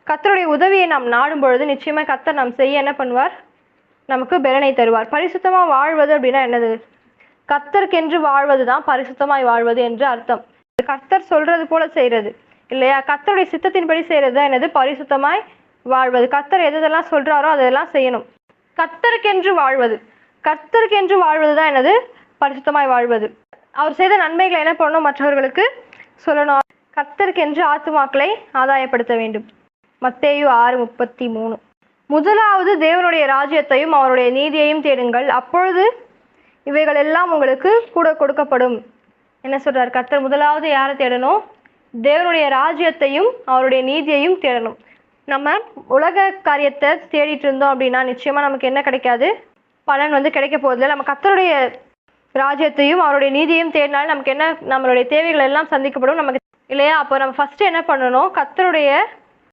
கர்த்தருடைய உதவியை நாம் நாடும் பொழுது நிச்சயமாக கர்த்தர் நாம் செய்ய என்ன பண்ணுவார்? நமக்கு பலனை தருவார். பரிசுத்தமாக வாழ்வது அப்படின்னா என்னது? கர்த்தருக்கென்று வாழ்வது தான் பரிசுத்தமாய் வாழ்வது என்று அர்த்தம். கர்த்தர் சொல்றது போல செய்யறது இல்லையா? கர்த்தருடைய சித்தத்தின்படி செய்யறது தான் என்னது? பரிசுத்தமாய் வாழ்வது. கர்த்தர் எதெல்லாம் சொல்றாரோ அதெல்லாம் செய்யணும். கர்த்தருக்கென்று வாழ்வது, கர்த்தருக்கென்று வாழ்வது தான் என்னது? பரிசுத்தமாய் வாழ்வது. அவர் செய்த நன்மைகளை என்ன பண்ணணும்? மற்றவர்களுக்கு சொல்லணும். கர்த்தருக்கென்று ஆத்துமாக்களை ஆதாயப்படுத்த வேண்டும். மத்தேயு 6:33. முதலாவது தேவனுடைய ராஜ்யத்தையும் அவருடைய நீதியையும் தேடுங்கள், அப்பொழுது இவைகள் எல்லாம் உங்களுக்கு கூட கொடுக்கப்படும். என்ன சொல்றார் கர்த்தர்? முதலாவது யாரை தேடணும்? தேவனுடைய ராஜ்யத்தையும் அவருடைய நீதியையும் தேடணும். நம்ம உலக காரியத்தை தேடிட்டு இருந்தோம் அப்படின்னா நிச்சயமா நமக்கு என்ன கிடைக்காது? பலன் கிடைக்க போகுது. நம்ம கர்த்தருடைய ராஜ்யத்தையும் அவருடைய நீதியையும் தேடினாலும் நமக்கு என்ன? நம்மளுடைய தேவைகள் எல்லாம் சந்திக்கப்படும் நமக்கு இல்லையா? அப்போ நம்ம ஃபர்ஸ்ட் என்ன பண்ணணும்? கர்த்தருடைய